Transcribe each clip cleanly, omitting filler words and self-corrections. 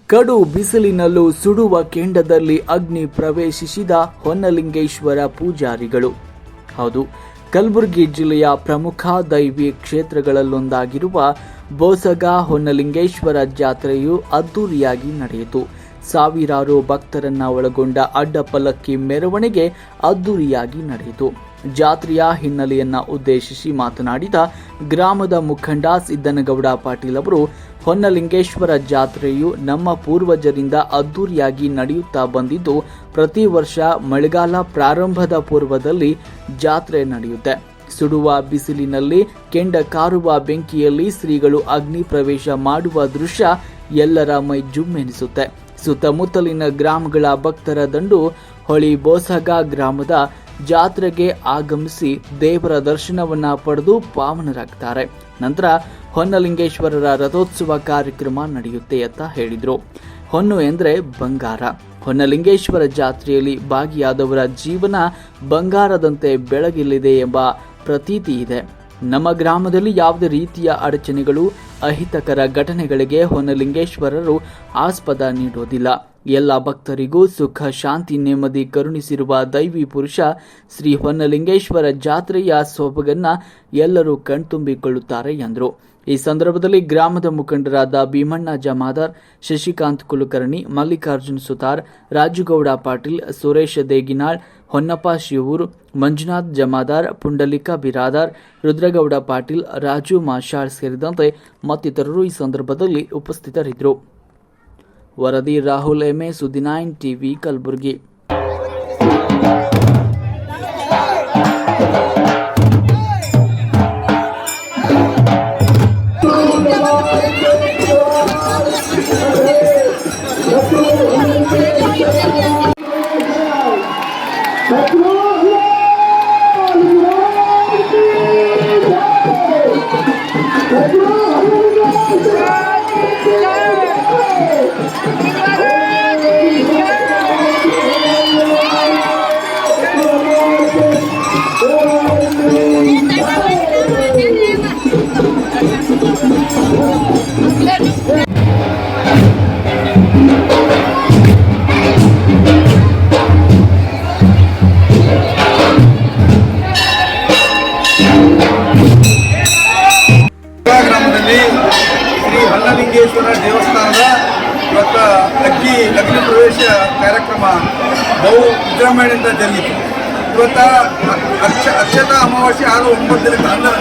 ಕಡು ಬಿಸಿಲಿನಲ್ಲೂ ಸುಡುವ ಕೆಂಡದಲ್ಲಿ ಅಗ್ನಿ ಪ್ರವೇಶಿಸಿದ ಹೊನ್ನಲಿಂಗೇಶ್ವರ ಪೂಜಾರಿಗಳು. ಹೌದು, ಕಲಬುರಗಿ ಜಿಲ್ಲೆಯ ಪ್ರಮುಖ ದೈವಿ ಕ್ಷೇತ್ರಗಳಲ್ಲೊಂದಾಗಿರುವ ಬೋಸಗ ಹೊನ್ನಲಿಂಗೇಶ್ವರ ಜಾತ್ರೆಯು ಅದ್ದೂರಿಯಾಗಿ ನಡೆಯಿತು. ಸಾವಿರಾರು ಭಕ್ತರನ್ನ ಒಳಗೊಂಡ ಅಡ್ಡಪಲ್ಲಕ್ಕಿ ಮೆರವಣಿಗೆ ಅದ್ದೂರಿಯಾಗಿ ನಡೆಯಿತು. ಜಾತ್ರೆಯ ಹಿನ್ನೆಲೆಯನ್ನ ಉದ್ದೇಶಿಸಿ ಮಾತನಾಡಿದ ಗ್ರಾಮದ ಮುಖಂಡ ಸಿದ್ದನಗೌಡ ಪಾಟೀಲ್ ಅವರು, ಹೊನ್ನಲಿಂಗೇಶ್ವರ ಜಾತ್ರೆಯು ನಮ್ಮ ಪೂರ್ವಜರಿಂದ ಅದ್ದೂರಿಯಾಗಿ ನಡೆಯುತ್ತಾ ಬಂದಿದ್ದು, ಪ್ರತಿ ವರ್ಷ ಮಳೆಗಾಲ ಪ್ರಾರಂಭದ ಪೂರ್ವದಲ್ಲಿ ಜಾತ್ರೆ ನಡೆಯುತ್ತೆ. ಸುಡುವ ಬಿಸಿಲಿನಲ್ಲಿ ಕೆಂಡ ಕಾರುವ ಬೆಂಕಿಯಲ್ಲಿ ಶ್ರೀಗಳು ಅಗ್ನಿ ಪ್ರವೇಶ ಮಾಡುವ ದೃಶ್ಯ ಎಲ್ಲರ ಮೈ ಜುಮ್ಮೆನಿಸುತ್ತೆ. ಸುತ್ತಮುತ್ತಲಿನ ಗ್ರಾಮಗಳ ಭಕ್ತರ ದಂಡು ಹೊಳಿ ಬೋಸಗ ಗ್ರಾಮದ ಜಾತ್ರೆಗೆ ಆಗಮಿಸಿ ದೇವರ ದರ್ಶನವನ್ನ ಪಡೆದು ಪಾವನರಾಗ್ತಾರೆ. ನಂತರ ಹೊನ್ನಲಿಂಗೇಶ್ವರರ ರಥೋತ್ಸವ ಕಾರ್ಯಕ್ರಮ ನಡೆಯುತ್ತೆ ಅಂತ ಹೇಳಿದ್ರು. ಹೊನ್ನು ಎಂದ್ರೆ ಬಂಗಾರ. ಹೊನ್ನಲಿಂಗೇಶ್ವರ ಜಾತ್ರೆಯಲ್ಲಿ ಭಾಗಿಯಾದವರ ಜೀವನ ಬಂಗಾರದಂತೆ ಬೆಳಗಲಿದೆ ಎಂಬ ಪ್ರತೀತಿ ಇದೆ. ನಮ್ಮ ಗ್ರಾಮದಲ್ಲಿ ಯಾವುದೇ ರೀತಿಯ ಅಡಚಣೆಗಳು, ಅಹಿತಕರ ಘಟನೆಗಳಿಗೆ ಹೊನ್ನಲಿಂಗೇಶ್ವರರು ಆಸ್ಪದ ನೀಡೋದಿಲ್ಲ. ಎಲ್ಲ ಭಕ್ತರಿಗೂ ಸುಖ, ಶಾಂತಿ, ನೆಮ್ಮದಿ ಕರುಣಿಸಿರುವ ದೈವಿ ಪುರುಷ ಶ್ರೀ ಹೊನ್ನಲಿಂಗೇಶ್ವರ ಜಾತ್ರೆಯ ಸೊಬಗನ್ನ ಎಲ್ಲರೂ ಕಣ್ತುಂಬಿಕೊಳ್ಳುತ್ತಾರೆ ಎಂದರು. ಈ ಸಂದರ್ಭದಲ್ಲಿ ಗ್ರಾಮದ ಮುಖಂಡರಾದ ಭೀಮಣ್ಣ ಜಮಾದಾರ್, ಶಶಿಕಾಂತ್ ಕುಲಕರ್ಣಿ, ಮಲ್ಲಿಕಾರ್ಜುನ್ ಸುತಾರ್, ರಾಜುಗೌಡ ಪಾಟೀಲ್, ಸುರೇಶ್ ದೇಗಿನಾಳ್, ಹೊನ್ನಪ್ಪ ಶಿವೂರ್, ಮಂಜುನಾಥ್ ಜಮಾದಾರ್, ಪುಂಡಲಿಕ ಬಿರಾದಾರ್, ರುದ್ರಗೌಡ ಪಾಟೀಲ್, ರಾಜು ಮಾಷಾಳ್ ಸೇರಿದಂತೆ ಮತ್ತಿತರರು ಈ ಸಂದರ್ಭದಲ್ಲಿ ಉಪಸ್ಥಿತರಿದ್ದರು. ವರದಿ ರಾಹುಲ್ ಎಮೆ, ಸುದ್ದಿ 9 ಟಿವಿ, ಕಲಬುರಗಿ. ಗ್ರಾಮದಲ್ಲಿ ಶ್ರೀ ಹೊನ್ನಲಿಂಗೇಶ್ವರ ದೇವಸ್ಥಾನದ ಇವತ್ತು ಅಗ್ನಿ ಪ್ರವೇಶ ಕಾರ್ಯಕ್ರಮ ಬಹು ವಿಜೃಂಭಣೆಯಿಂದ ಜರುಗಿತು. ಇವತ್ತು ಅಕ್ಷತಾ ಅಮಾವಾಸ್ಯೆ 6-9 ಅಂದರೆ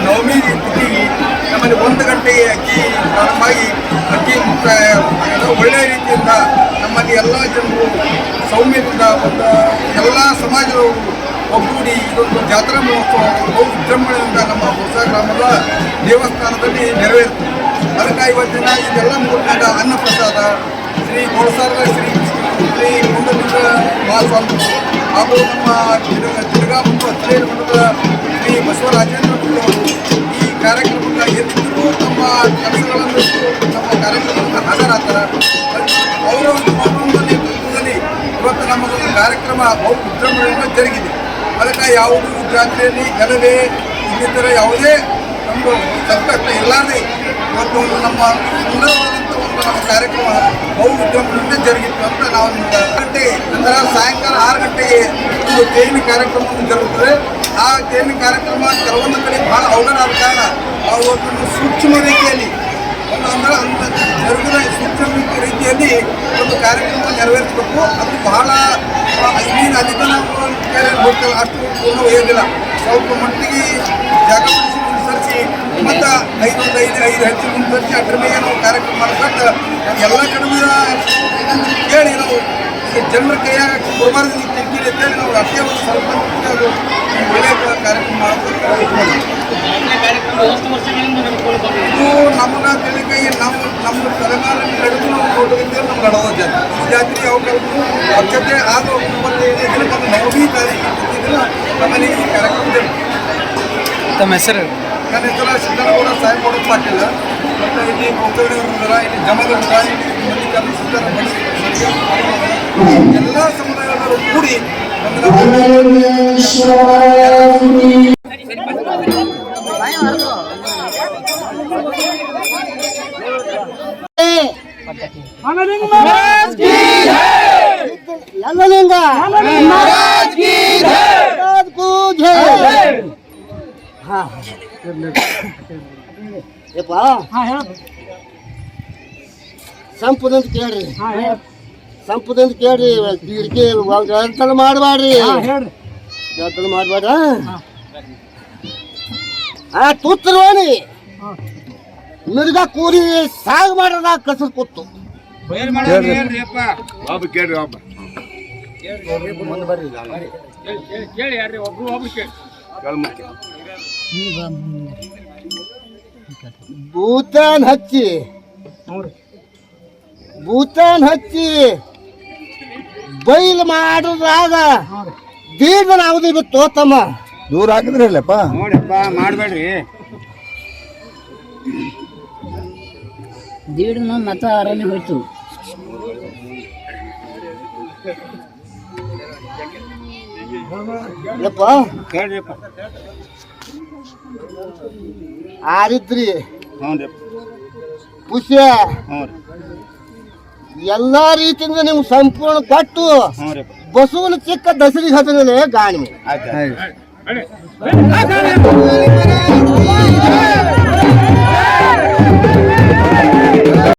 ನವಮಿ ತಿಥಿಗೆ ನಮ್ಮಲ್ಲಿ 1 ಗಂಟೆಗೆ ಅಗ್ನಿ ಪ್ರಾರಂಭವಾಗಿ ಅಗ್ನಿ ಮುಕ್ತಾಯ ಒಳ್ಳೆಯ ರೀತಿಯಿಂದ ನಮ್ಮಲ್ಲಿ ಎಲ್ಲ ಜನರು ಸೌಮ್ಯದಿಂದ ಒಂದು ಎಲ್ಲ ಸಮಾಜದವರು ಒಗ್ಗೂಡಿ ಇದೊಂದು ಜಾತ್ರಾ ಮಹೋತ್ಸವ ಬಹು ವಿಜೃಂಭಣೆಯಿಂದ ನಮ್ಮ ಹೊಸ ಗ್ರಾಮದ ದೇವಸ್ಥಾನದಲ್ಲಿ ನೆರವೇರುತ್ತದೆ. ಅದಕ್ಕೆ ಇವತ್ತಿನ ಇದೆಲ್ಲ ಮುಗಿದ ಅನ್ನಪ್ರಸಾದ ಶ್ರೀ ಗೋಳಸಾರದ ಶ್ರೀ ಕುಂಡಲಿಂಗ ಮಹಾಸ್ವಾಮಿಗಳು ಹಾಗೂ ನಮ್ಮ ತಿರುಗಾ ಮತ್ತು ಹತ್ತಿರ ಮಠದ ಶ್ರೀ ಬಸವರಾಜೇಂದ್ರ ಗುರುಗಳು ಈ ಕಾರ್ಯಕ್ರಮದ ಎತ್ತಿದ್ರು ನಮ್ಮ ಕೆಲಸಗಳನ್ನು ನಮ್ಮ ಕಾರ್ಯಕ್ರಮಕ್ಕೆ ಹಾಜರಾಗ್ತಾರೆ. ಅವರ ಒಂದು ನೇತೃತ್ವದಲ್ಲಿ ಇವತ್ತು ನಮ್ಮದೊಂದು ಕಾರ್ಯಕ್ರಮ ಬಹು ವಿಜೃಂಭಣೆಯಿಂದ ಜರುಗಿದೆ. ಅದಕ್ಕೆ ಯಾವುದೂ ಜಾತ್ರೆಯಲ್ಲಿ ಗಲಭೆ ಇನ್ನಿತರ ಯಾವುದೇ ಒಂದು ಸಂಕಷ್ಟ ಇಲ್ಲದೆ ಇವತ್ತು ಒಂದು ನಮ್ಮ ಸುಂದರವಾದಂಥ ಒಂದು ನಮ್ಮ ಕಾರ್ಯಕ್ರಮ ಬಹು ವಿಜೃಂಭಣೆಯಿಂದ ಜರುಗಿತ್ತು ಅಂತ ನಾವು ನಿಮ್ಗೆ ಗಂಟೆ ಅಂದರೆ ಸಾಯಂಕಾಲ 6 ಗಂಟೆಗೆ ಒಂದು ತೇರಿನ ಕಾರ್ಯಕ್ರಮವನ್ನು ಜರುಗುತ್ತದೆ. ಆ ತೇರಿನ ಕಾರ್ಯಕ್ರಮ ಕೆಲವೊಂದು ಕಡೆ ಬಹಳ ಅವಘಡಾದ ಕಾರಣ ಒಂದು ಸೂಕ್ಷ್ಮ ರೀತಿಯಲ್ಲಿ ಅಂದರೆ ಜರುಗಿದ ಸೂಕ್ಷ್ಮ ರೀತಿಯಲ್ಲಿ ಒಂದು ಕಾರ್ಯಕ್ರಮ ನೆರವೇರಿಸಬೇಕು. ಅದು ಬಹಳ ಇನ್ನೇನು ಅಧಿಕ ಹೋಗ್ತೇವೆ ಅಷ್ಟು ಪೂರ್ಣ ಒಯ್ಯೋದಿಲ್ಲ. ಸ್ವಲ್ಪ ಮಟ್ಟಿಗೆ ಜಾಗ ಮುನ್ಸರಿಸಿ ಮತ್ತು 5 ಹೆಚ್ಚು ಮುನ್ಸರಿಸಿ ಅದ್ರ ಮೇಲೆ ನಾವು ಕಾರ್ಯಕ್ರಮ ಮಾಡ್ಕೊಂಡು ಎಲ್ಲ ಕಡಿಮೆ ಕೇಳಿ ನಾವು ಜನರ ಕೈಯಾಗ ಕೊಡಬಾರ್ದು ತೆಗ್ದಿರಿ ಅಂತೇಳಿ ನಾವು ಅಷ್ಟೇ ಒಂದು ಸ್ವಲ್ಪ ಅದು ಒಳ್ಳೆಯ ಕಾರ್ಯಕ್ರಮ ಮಾಡೋದು. ಇದು ನಮ್ಗೆ ತಿಳಿಕೈ ನಮ್ಮ ತಲೆಮಾರಿನ ನಡೆದು ನಾವು ನೋಡೋದ್ರಿಂದ ನಮ್ಗೆ ನಡೆದೋ ಜಾತ್ರೆ. ಈ ಜಾತ್ರೆ ಯಾವ ಕಾಲಕ್ಕೂ ಸ್ವಚ್ಛತೆ ಆಗ 25 ದಿನ ನಮ್ಮ ನವಮಿ ತಾರೀಕು ದಿನ ನಮ್ಮಲ್ಲಿ ಈ ಕಾರ್ಯಕ್ರಮ ಜರುಗಿದೆ. ತಮ್ಮ ಹೆಸರು? ನನ್ನ ಹೆಸರು ಸಿದ್ದನಗೌಡ ಸಾಹೇಬ್ ಪಾಟೀಲ್. ಮತ್ತು ಇಲ್ಲಿ ಗೋಕರ್ಣರ, ಇಲ್ಲಿ ಜಮದೂರ, ಇಲ್ಲಿ ಮಲ್ಲಿಕಾರ್ಜುನ ಸುತಾರ, ಎಲ್ಲ ಸಮುದಾಯದವರು ಕೂಡಿ ಎಲ್ಲಲಿಂಗ ಮಹಾರಾಜ್ಗೂ ಜೈ. ಹಾ ಯಪ್ಪ ಸಂಪದಂತ ಕೇಳ್ರಿ, ಸಂಪದಂತ ಕೇಳ್ರಿ. ಕಿಡಿಕಿ ಗಂಟಲು ಮಾಡಬೇಡ್ರಿ, ಗಂಟಲು ಮಾಡಬೇಡ. ತೂತ್ರವಾಣಿ ಮಿರ್ಗ ಕೂರಿ ಸಾಗ್ ಮಾಡ್ರದ ಕಸರ್ ಕೂತು ಭೂತಾನ್ ಹಚ್ಚಿ ಬೈಲ್ ಮಾಡುದಾಗ ದೀರ್ಘ ನಾವುದಿ ಬಿತ್ತು ತಮ್ಮ ದೂರ ಹಾಕಿದ್ರಲ್ಲಪ್ಪ. ನೋಡಪ್ಪ ಮಾಡಬೇಡ್ರಿ. ದೀಡ್ನ ಮತ ಆರಾಮಿ ಹೋಯ್ತು. ಯಪ್ಪ ಕೇಳ್ರಿಪ್ಪ. ಆರಿದ್ರಿ ಹ್ಞೂ ರೀ. ಖುಷಿ ಹ್ಞೂ ರೀ. ಎಲ್ಲಾ ರೀತಿಯಿಂದ ನಿಮ್ಗೆ ಸಂಪೂರ್ಣ ಕೊಟ್ಟು ಹ್ಞೂ ರೀ. ಬಸವನ ಚಿಕ್ಕ ದಸರಿಗೆ ಹತ್ತನೇ ಗಾಣಿ ಆಯ್ತು.